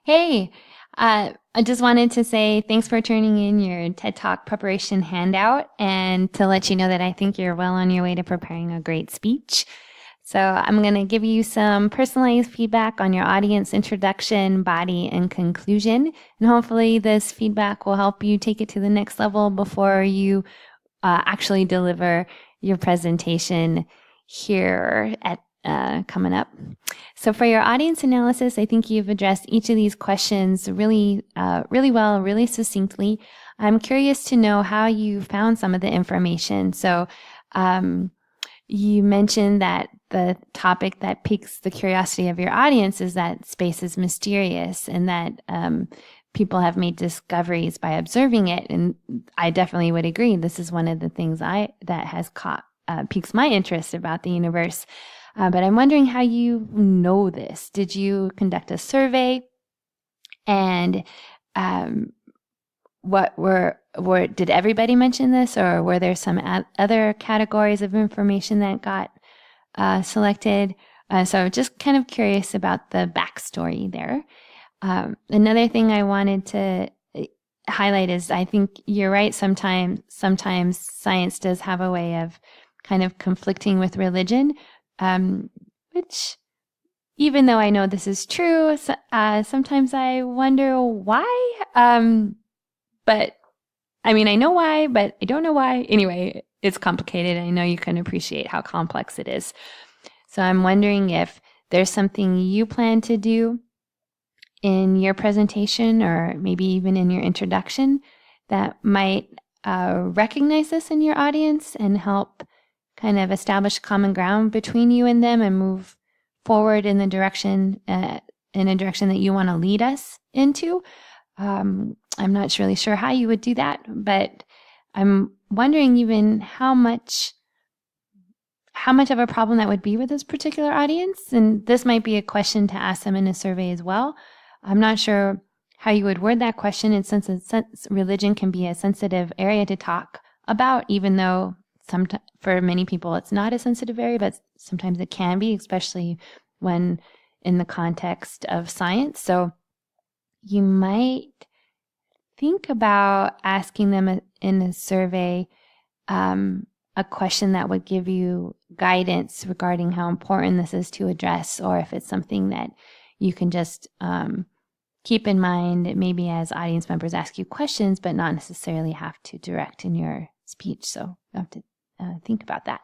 Hey, I just wanted to say thanks for turning in your TED Talk preparation handout and to let you know that I think you're well on your way to preparing a great speech. So I'm going to give you some personalized feedback on your audience introduction, body, and conclusion. And hopefully this feedback will help you take it to the next level before you actually deliver your presentation here at coming up. So for your audience analysis, I think you've addressed each of these questions really well, really succinctly. I'm curious to know how you found some of the information. So you mentioned that the topic that piques the curiosity of your audience is that space is mysterious and that people have made discoveries by observing it. And I definitely would agree. This is one of the things that has piques my interest about the universe. But I'm wondering how you know this. Did you conduct a survey? And did everybody mention this, or were there some other categories of information that got selected? So I'm just kind of curious about the backstory there. Another thing I wanted to highlight is I think you're right. Sometimes science does have a way of kind of conflicting with religion. Which, even though I know this is true, sometimes I wonder why. But I mean, I know why, but I don't know why. Anyway, it's complicated. I know you can appreciate how complex it is. So I'm wondering if there's something you plan to do in your presentation or maybe even in your introduction that might recognize this in your audience and help kind of establish common ground between you and them and move forward in a direction that you want to lead us into. I'm not really sure how you would do that, but I'm wondering even how much of a problem that would be with this particular audience. And this might be a question to ask them in a survey as well. I'm not sure how you would word that question, and since religion can be a sensitive area to talk about, even though for many people it's not a sensitive area, but sometimes it can be, especially when in the context of science. So you might think about asking them in a survey a question that would give you guidance regarding how important this is to address, or if it's something that you can just keep in mind maybe as audience members ask you questions, but not necessarily have to direct in your speech. So you have to think about that.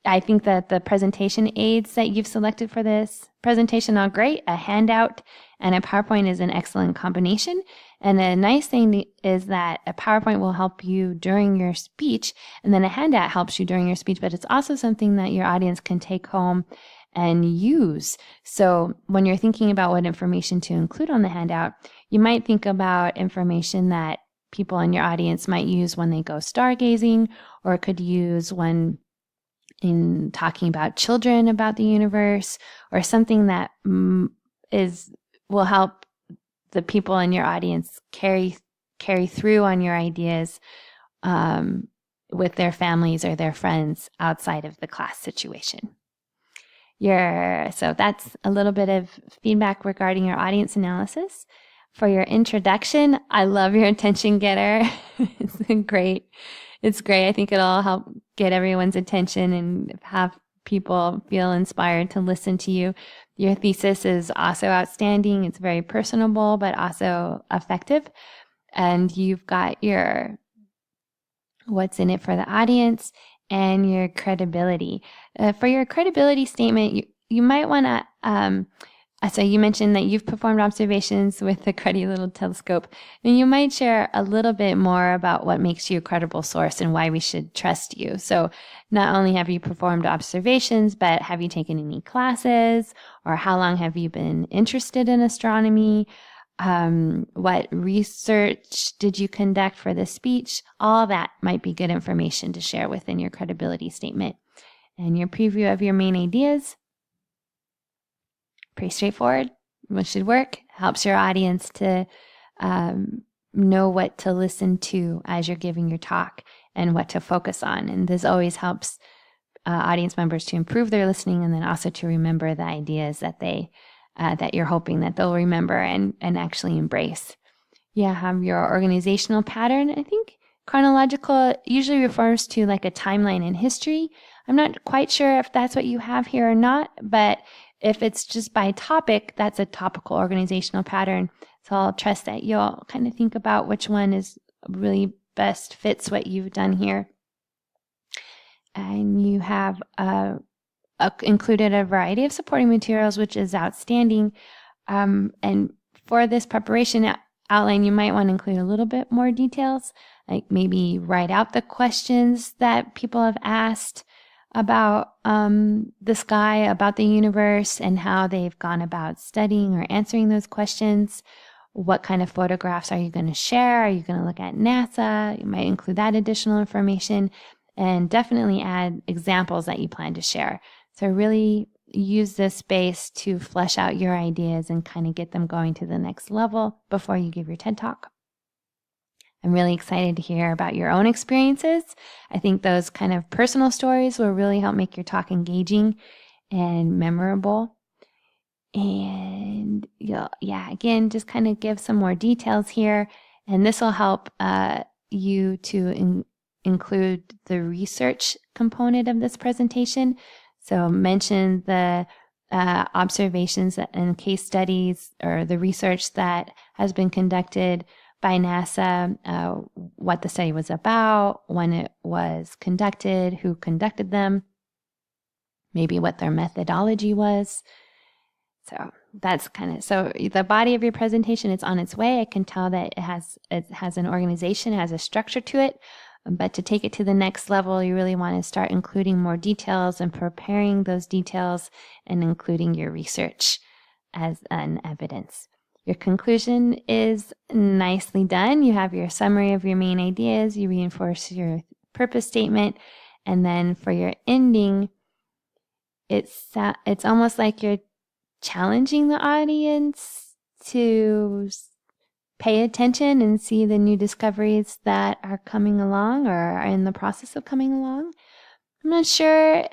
I think that the presentation aids that you've selected for this presentation are great. A handout and a PowerPoint is an excellent combination. And a nice thing is that a PowerPoint will help you during your speech, and then a handout helps you during your speech, but it's also something that your audience can take home and use. So when you're thinking about what information to include on the handout, you might think about information that people in your audience might use when they go stargazing, or could use when in talking about children about the universe, or something that will help the people in your audience carry through on your ideas with their families or their friends outside of the class situation. So that's a little bit of feedback regarding your audience analysis. For your introduction, I love your attention getter. It's great. I think it'll help get everyone's attention and have people feel inspired to listen to you. Your thesis is also outstanding. It's very personable, but also effective. And you've got your what's in it for the audience and your credibility. For your credibility statement, you might want to, so you mentioned that you've performed observations with the cruddy little telescope, and you might share a little bit more about what makes you a credible source and why we should trust you. So not only have you performed observations, but have you taken any classes, or how long have you been interested in astronomy? What research did you conduct for the speech? All that might be good information to share within your credibility statement. And your preview of your main ideas, pretty straightforward. What should work? Helps your audience to know what to listen to as you're giving your talk and what to focus on. And this always helps audience members to improve their listening, and then also to remember the ideas that they that you're hoping that they'll remember and actually embrace. You have your organizational pattern. I think chronological usually refers to like a timeline in history. I'm not quite sure if that's what you have here or not, but if it's just by topic, that's a topical organizational pattern. So I'll trust that you'll kind of think about which one is really best fits what you've done here. And you have included a variety of supporting materials, which is outstanding. And for this preparation outline, you might want to include a little bit more details, like maybe write out the questions that people have asked about the sky, about the universe, and how they've gone about studying or answering those questions. What kind of photographs are you going to share? Are you going to look at NASA? You might include that additional information, and definitely add examples that you plan to share. So really use this space to flesh out your ideas and kind of get them going to the next level before you give your TED Talk. I'm really excited to hear about your own experiences. I think those kind of personal stories will really help make your talk engaging and memorable. And again, just kind of give some more details here. And this will help you to include the research component of this presentation. So mention the observations and case studies or the research that has been conducted by NASA, what the study was about, when it was conducted, who conducted them, maybe what their methodology was. So that's so the body of your presentation is on its way. I can tell that it has an organization, it has a structure to it. But to take it to the next level, you really want to start including more details and preparing those details and including your research as an evidence. Your conclusion is nicely done. You have your summary of your main ideas. You reinforce your purpose statement. And then for your ending, it's almost like you're challenging the audience to pay attention and see the new discoveries that are coming along or are in the process of coming along. I'm not sure.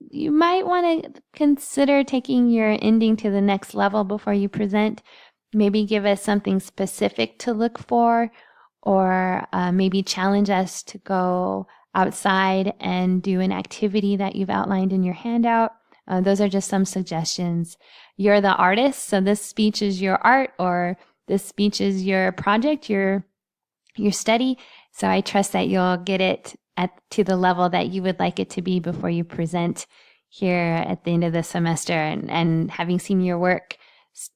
You might want to consider taking your ending to the next level before you present. Maybe give us something specific to look for, or maybe challenge us to go outside and do an activity that you've outlined in your handout. Those are just some suggestions. You're the artist, so this speech is your art, or this speech is your project, your study. So I trust that you'll get it to the level that you would like it to be before you present here at the end of the semester. And having seen your work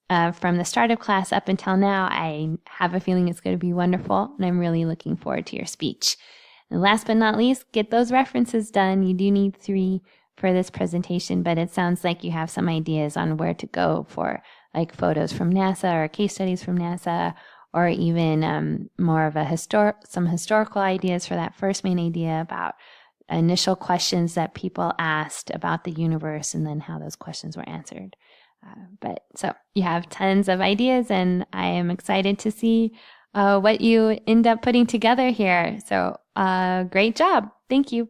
from the start of class up until now, I have a feeling it's going to be wonderful, and I'm really looking forward to your speech. And last but not least, get those references done. You do need 3 for this presentation, but it sounds like you have some ideas on where to go for like photos from NASA or case studies from NASA, or even more of some historical ideas for that first main idea about initial questions that people asked about the universe and then how those questions were answered. So you have tons of ideas, and I am excited to see what you end up putting together here. So great job. Thank you.